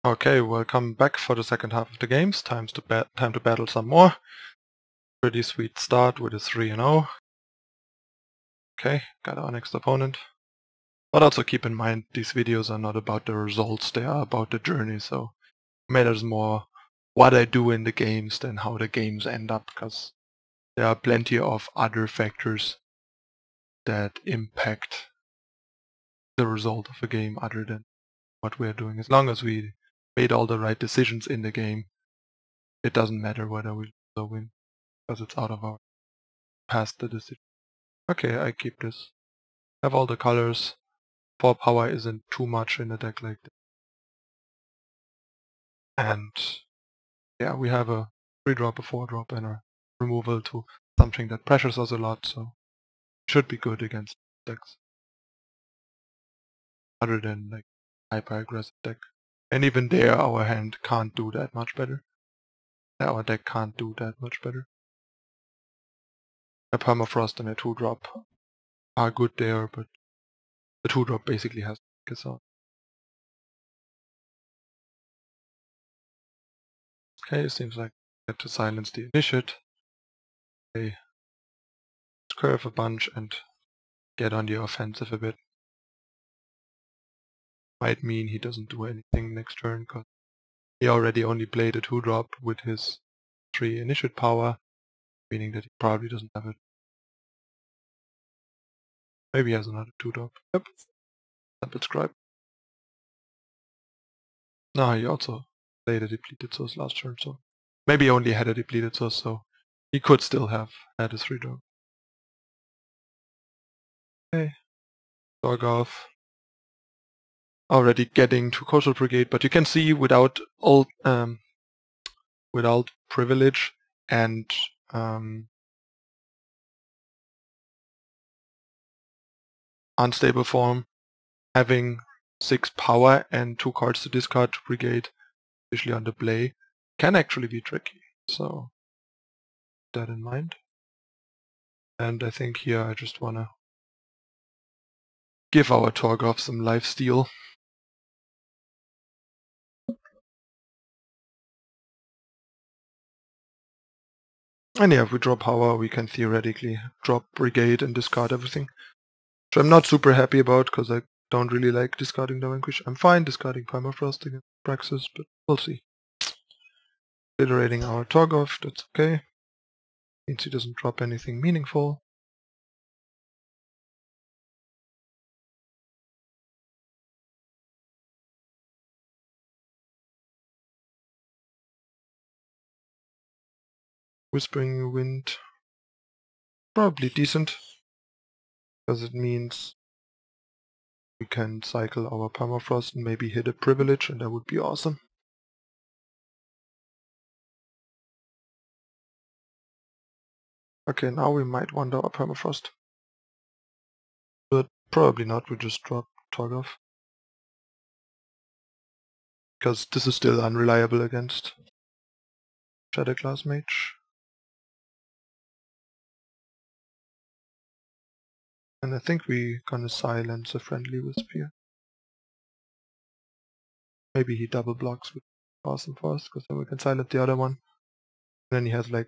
Okay, welcome back for the second half of the games. Time to battle some more. Pretty sweet start with a 3-0. Okay, got our next opponent. But also keep in mind, these videos are not about the results, they are about the journey, so it matters more what I do in the games than how the games end up, because there are plenty of other factors that impact the result of a game other than what we are doing. As long as we made all the right decisions in the game, it doesn't matter whether we lose or win, because it's out of our past the decision. Okay, I keep this. Have all the colors. 4 power isn't too much in a deck like this. And yeah, we have a 3-drop, a 4-drop, and a removal to something that pressures us a lot, so should be good against decks. Other than like hyper aggressive deck. And even there our hand can't do that much better. Our deck can't do that much better. A Permafrost and a 2-drop are good there, but the 2-drop basically has to kiss out. Okay, seems like we have to silence the initiate. Okay, curve a bunch and get on the offensive a bit. Might mean he doesn't do anything next turn, because he already only played a 2-drop with his 3 initiate power, meaning that he probably doesn't have it. Maybe he has another 2-drop. Yep. Sample scribe. No, he also played a depleted source last turn, so maybe he only had a depleted source, so he could still have had a 3-drop. Okay. Torgov. Already getting to Kosul Brigade, but you can see without privilege and unstable form, having 6 power and 2 cards to discard to Brigade, especially on the play, can actually be tricky. So keep that in mind. And I think here I just wanna give our Torgov some lifesteal. And yeah, if we draw power, we can theoretically drop Brigade and discard everything. Which I'm not super happy about, because I don't really like discarding the Vanquish. I'm fine discarding Permafrost against Praxis, but we'll see. Obliterating our Torgov, that's okay. Means he doesn't drop anything meaningful. Whispering Wind, probably decent, because it means we can cycle our Permafrost and maybe hit a privilege, and that would be awesome. Okay, now we might want our Permafrost. But probably not, we just drop Torgov. Because this is still unreliable against Shadowglass Mage. And I think we're gonna silence a friendly Wisp here. Maybe he double blocks with awesome for us, because then we can silence the other one. And then he has like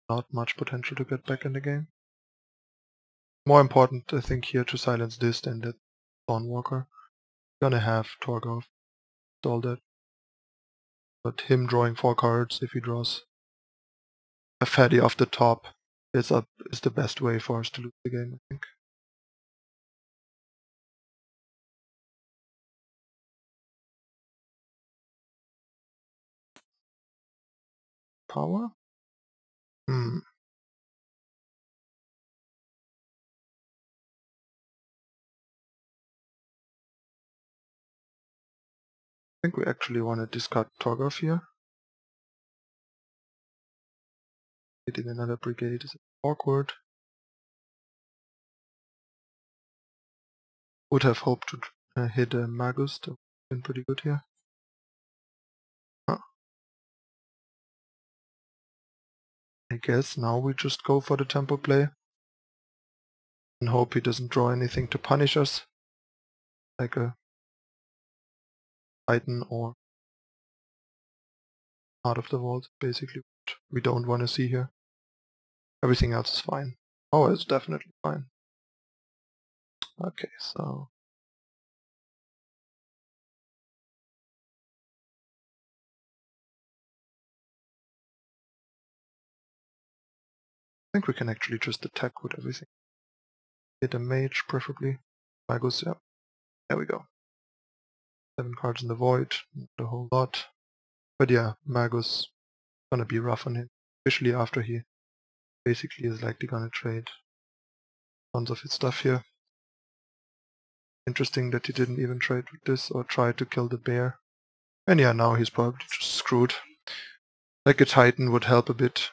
not much potential to get back in the game. More important, I think, here to silence this than that Dawnwalker. Gonna have Torgov, all that. But him drawing 4 cards, if he draws a fatty off the top, is the best way for us to lose the game, I think. Power? I think we actually want to discard Torgov here. Hitting another Brigade is awkward. Would have hoped to hit a Magus, that would have been pretty good here. I guess now we just go for the tempo play. And hope he doesn't draw anything to punish us. Like a Titan or out of the vault, basically what we don't want to see here. Everything else is fine. Power is definitely fine. Okay, so I think we can actually just attack with everything. Hit a mage, preferably. Magus, yeah. There we go. 7 cards in the void, not a whole lot. But yeah, Magus gonna be rough on him, especially after he basically is likely gonna trade tons of his stuff here. Interesting that he didn't even trade with this or try to kill the bear. And yeah, now he's probably just screwed. Like a Titan would help a bit.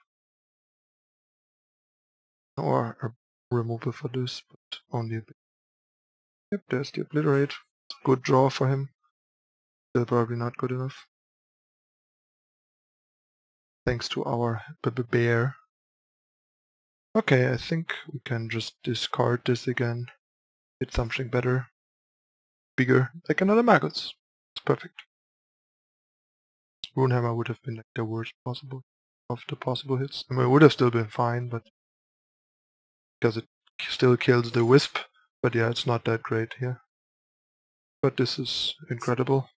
Or a removal for this, but only a bit. Yep, there's the Obliterate. Good draw for him. Still probably not good enough. Thanks to our bear. Okay, I think we can just discard this again. Hit something better. Bigger. Like another Magus. It's perfect. Runehammer would have been like the worst possible of the possible hits. I mean, it would have still been fine, but because it still kills the Wisp. But yeah, it's not that great here. But this is incredible.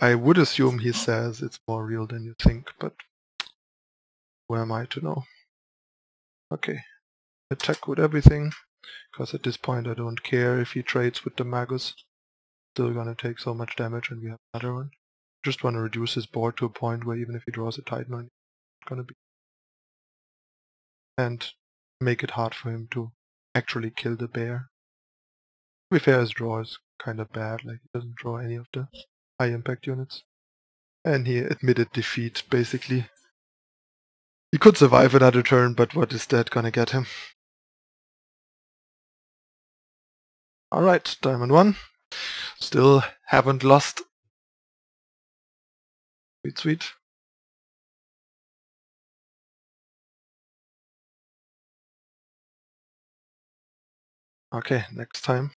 I would assume he says it's more real than you think, but who am I to know? Okay, attack with everything, because at this point I don't care if he trades with the Magus. Still gonna take so much damage and we have another one. Just want to reduce his board to a point where even if he draws a Titan on, it's gonna be... And make it hard for him to actually kill the bear. To be fair, his draw is kinda bad, like he doesn't draw any of the high impact units. And he admitted defeat, basically. He could survive another turn, but what is that gonna get him? Alright, Diamond 1. Still haven't lost. Sweet, sweet. Okay, next time.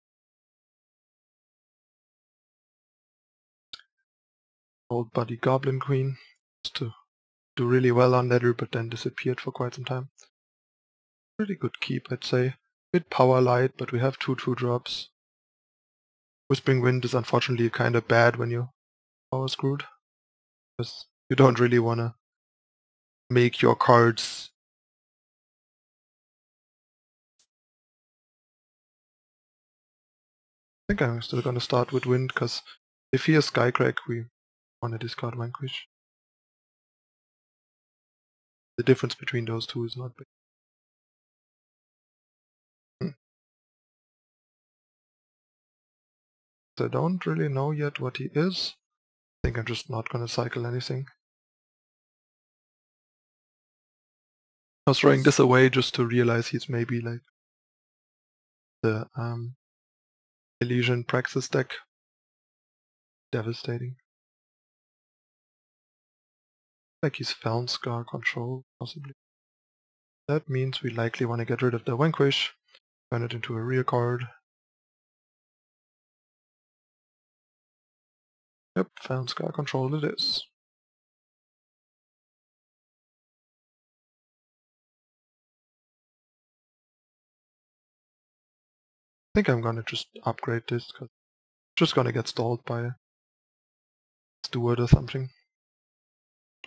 Old buddy Goblin Queen. Used to do really well on ladder, but then disappeared for quite some time. Pretty good keep, I'd say. Bit power light, but we have 2/2 drops. Whispering Wind is unfortunately kinda bad when you power screwed. Because you don't really wanna make your cards I think I'm still gonna start with Wind, because if he has Skycrack, we wanna discard Vanquish. The difference between those two is not big. I don't really know yet what he is. I think I'm just not gonna cycle anything. I was throwing this away just to realize he's maybe like the Elysian Praxis deck. Devastating. Like he's Feln Scar control, possibly. That means we likely want to get rid of the Vanquish, turn it into a rear card. Yep, Feln Scar control it is. I think I'm gonna just upgrade this, because it's just gonna get stalled by a Steward or something.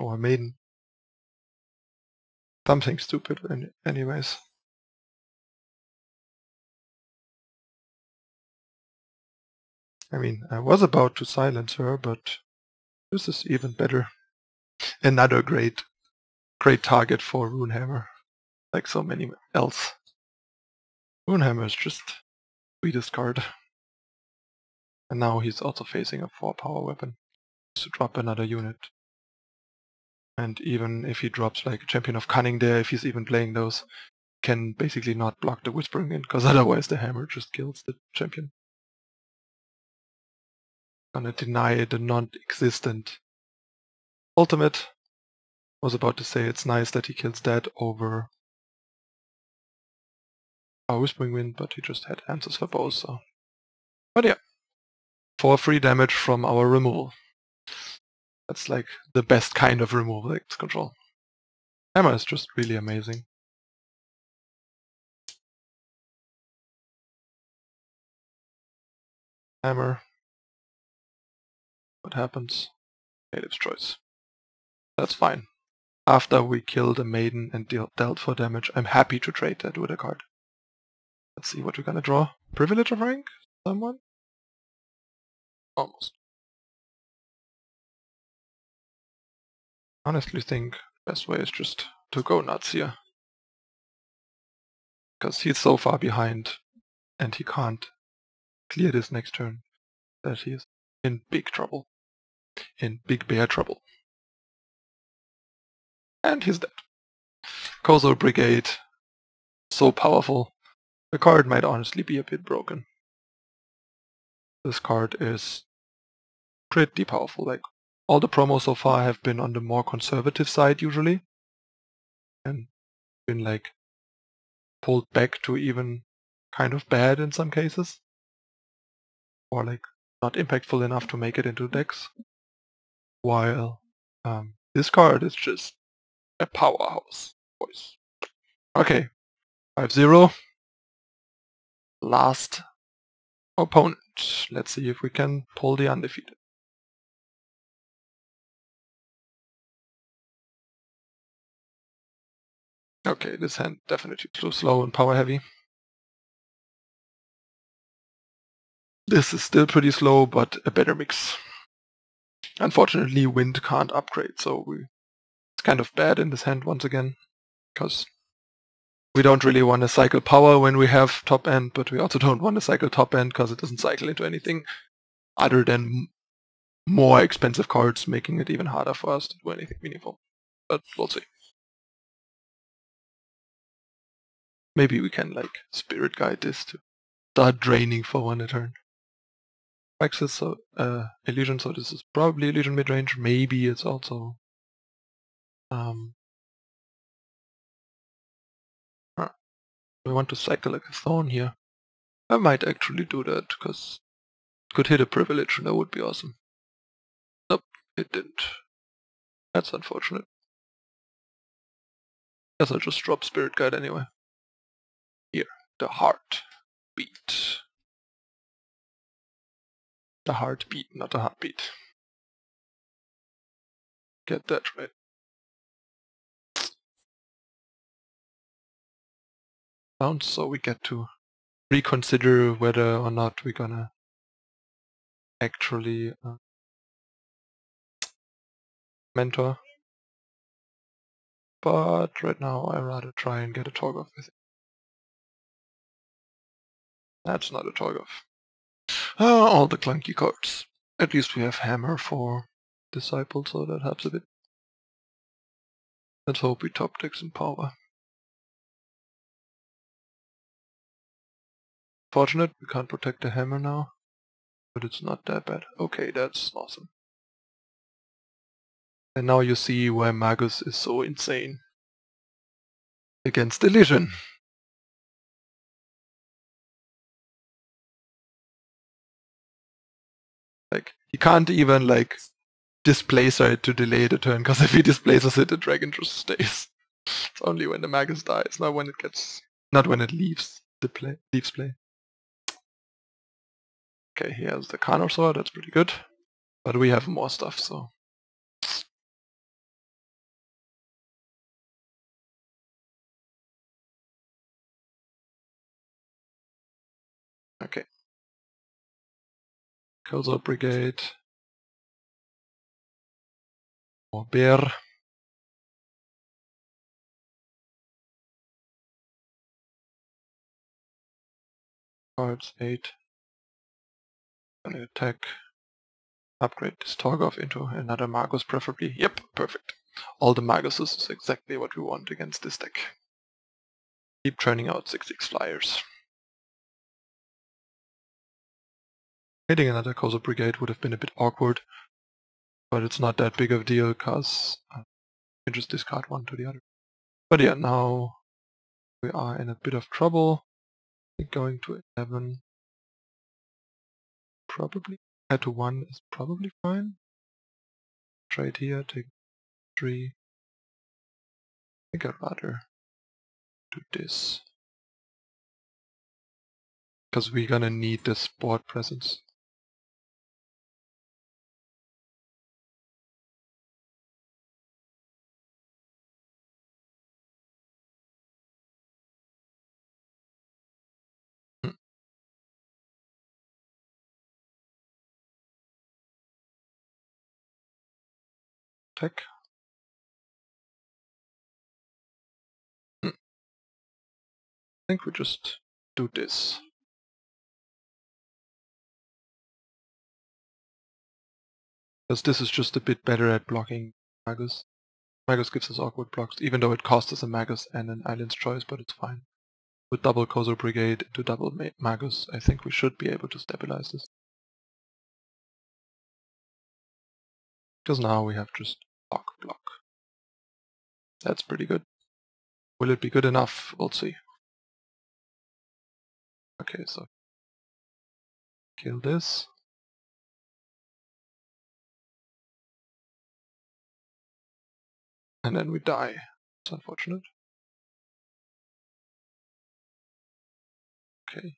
Or a Maiden. Something stupid anyways. I mean, I was about to silence her, but this is even better. Another great target for Runehammer, like so many else. Runehammer is just sweetest card. And now he's also facing a 4-power weapon to drop another unit. And even if he drops like a Champion of Cunning there, if he's even playing those, can basically not block the Whispering Wind, because otherwise the hammer just kills the champion. Gonna deny the non-existent ultimate. Was about to say it's nice that he kills that over Whispering Wind, but he just had answers for both, so... But yeah, 4 free damage from our removal. That's like the best kind of removal X control. Hammer is just really amazing. Hammer. What happens? Native's choice. That's fine. After we kill the maiden and dealt 4 damage, I'm happy to trade that with a card. Let's see what we're gonna draw. Privilege of Rank? Someone? Almost. Honestly think the best way is just to go nuts here. Because he's so far behind and he can't clear this next turn that he is in big trouble. In big bear trouble. And he's dead. Kosul Brigade. So powerful. The card might honestly be a bit broken. This card is pretty powerful. Like, all the promos so far have been on the more conservative side usually. And been like pulled back to even kind of bad in some cases. Or like not impactful enough to make it into decks. While this card is just a powerhouse, boys. Okay, 5-0. Last opponent. Let's see if we can pull the undefeated. Okay, this hand definitely too slow and power heavy. This is still pretty slow, but a better mix. Unfortunately, Wind can't upgrade, so it's kind of bad in this hand once again, because we don't really want to cycle power when we have top end, but we also don't want to cycle top end because it doesn't cycle into anything other than more expensive cards, making it even harder for us to do anything meaningful. But we'll see. Maybe we can like Spirit Guide this to start draining for 1 a turn. Access, so illusion, so this is probably illusion midrange. Maybe it's also we want to cycle like a Kothon here. I might actually do that because it could hit a privilege and that would be awesome. Nope, it didn't. That's unfortunate. Guess I'll just drop Spirit Guide anyway. Here, the heartbeat. The heartbeat, not a heartbeat. Get that right. Sounds so we get to reconsider whether or not we're gonna actually mentor. But right now I'd rather try and get a Torgov with it. That's not a Torgov. All the clunky cards. At least we have Hammer for Disciple, so that helps a bit. Let's hope we top deck some power. Fortunate, we can't protect the Hammer now, but it's not that bad. Okay, that's awesome. And now you see why Magus is so insane against Illusion. Like, he can't even like displace it to delay the turn, because if he displaces it, the dragon just stays. It's only when the Magus dies, not when it leaves the play. Okay, he has the Carnor Sword, that's pretty good. But we have more stuff, so. Okay. Kosul Brigade. More bear. Cards 8. Gonna attack. Upgrade this Torgov into another Magus preferably. Yep, perfect. All the Maguses is exactly what we want against this deck. Keep churning out 6/6 flyers. Hitting another Kosul Brigade would have been a bit awkward, but it's not that big of a deal because you can just discard one to the other. But yeah, now we are in a bit of trouble. Going to 11. Probably. Head to 1 is probably fine. Trade here, take 3. I think I'd rather do this. Because we're gonna need this board presence. Tech. I think we just do this. Because this is just a bit better at blocking Magus. Magus gives us awkward blocks, even though it costs us a Magus and an Eilyn's Choice, but it's fine. With double Kosul Brigade to double Magus, I think we should be able to stabilize this. Because now we have just block. That's pretty good. Will it be good enough? We'll see. Okay, so kill this. And then we die. It's unfortunate. Okay.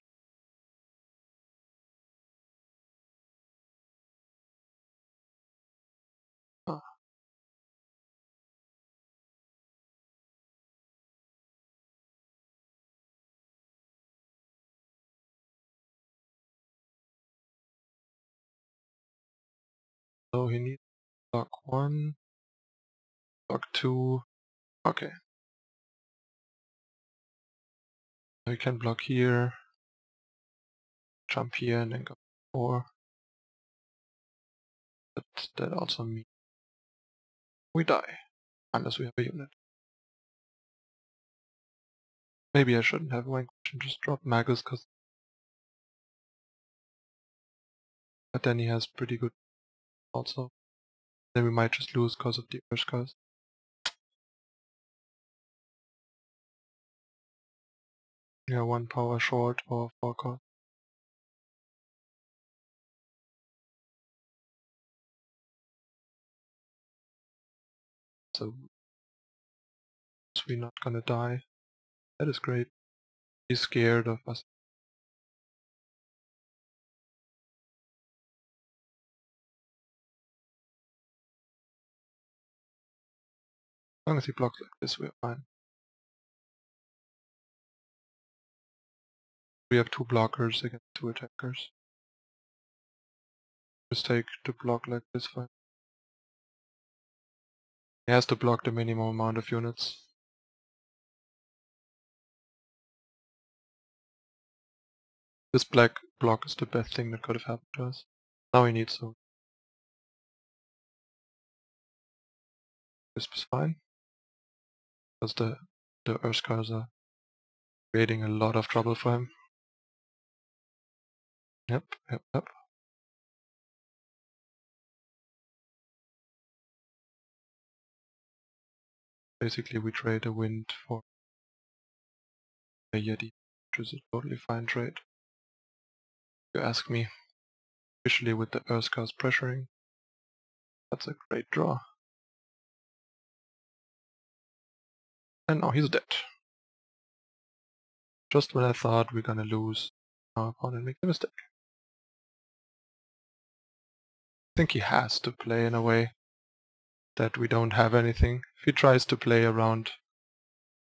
Ah. So he needs block 1, block 2. Okay. We can block here, jump here, and then go 4. But that also means we die, unless we have a unit. Maybe I shouldn't have Vanquish and just drop Magus, but then he has pretty good also. Then we might just lose because of the Urskars. Yeah, 1 power short or 4 cost. So we're not gonna die. That is great. He's scared of us. As long as he blocks like this, we're fine. We have 2 blockers against 2 attackers. Mistake to block like this fine. He has to block the minimum amount of units. This black block is the best thing that could have happened to us. Now he needs to. This is fine. Because the Urskars are creating a lot of trouble for him. Yep. Basically we trade a wind for a Yeti, which is a totally fine trade. If you ask me, especially with the Urskars pressuring, that's a great draw. And now he's dead. Just when I thought we're gonna lose, our opponent makes a mistake. I think he has to play in a way that we don't have anything. If he tries to play around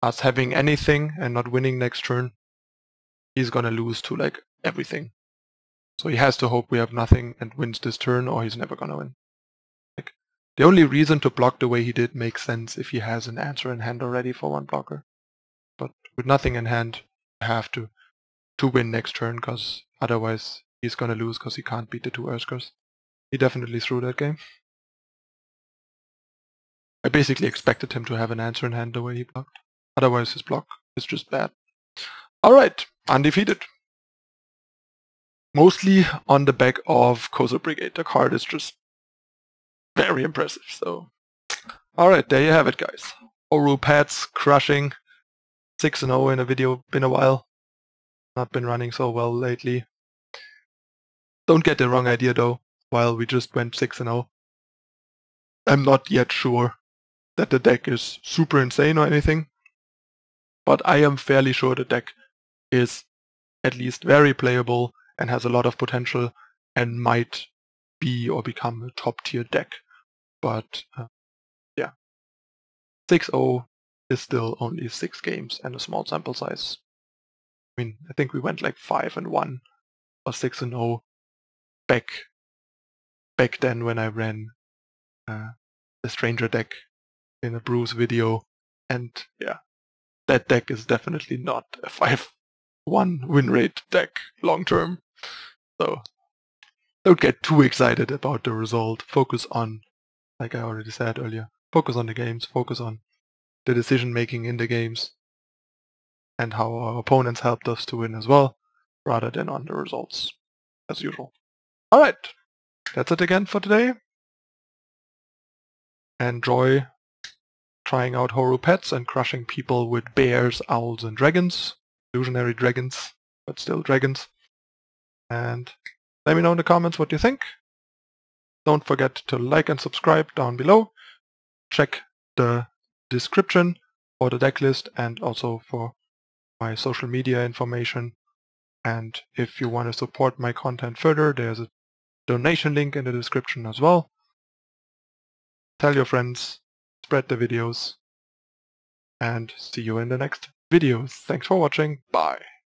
us having anything and not winning next turn, he's gonna lose to like everything. So he has to hope we have nothing and wins this turn, or he's never gonna win. Like, the only reason to block the way he did makes sense if he has an answer in hand already for 1 blocker. But with nothing in hand, you have to win next turn, because otherwise he's gonna lose because he can't beat the 2 Urskars. He definitely threw that game. I basically expected him to have an answer in hand the way he blocked. Otherwise his block is just bad. Alright, undefeated. Mostly on the back of Kosul Brigade. The card is just very impressive. So, alright, there you have it, guys. Hooru Pets crushing 6-0 in a video, been a while. Not been running so well lately. Don't get the wrong idea though, while we just went 6-0. I'm not yet sure that the deck is super insane or anything, but I am fairly sure the deck is at least very playable and has a lot of potential and might be or become a top tier deck. But yeah, 6-0 is still only 6 games and a small sample size. I mean, I think we went like 5-1 or 6-0 back then when I ran the Stranger deck in a Bruce video, and yeah, that deck is definitely not a 5-1 win rate deck long term. So don't get too excited about the result. Focus on, like I already said earlier, focus on the games, focus on the decision making in the games and how our opponents helped us to win as well, rather than on the results, as usual. Alright, that's it again for today. Enjoy trying out Hooru Pets and crushing people with bears, owls and dragons. Illusionary dragons, but still dragons. And let me know in the comments what you think. Don't forget to like and subscribe down below. Check the description for the deck list and also for my social media information. And if you want to support my content further, there's a donation link in the description as well. Tell your friends, spread the videos, and see you in the next videos. Thanks for watching. Bye.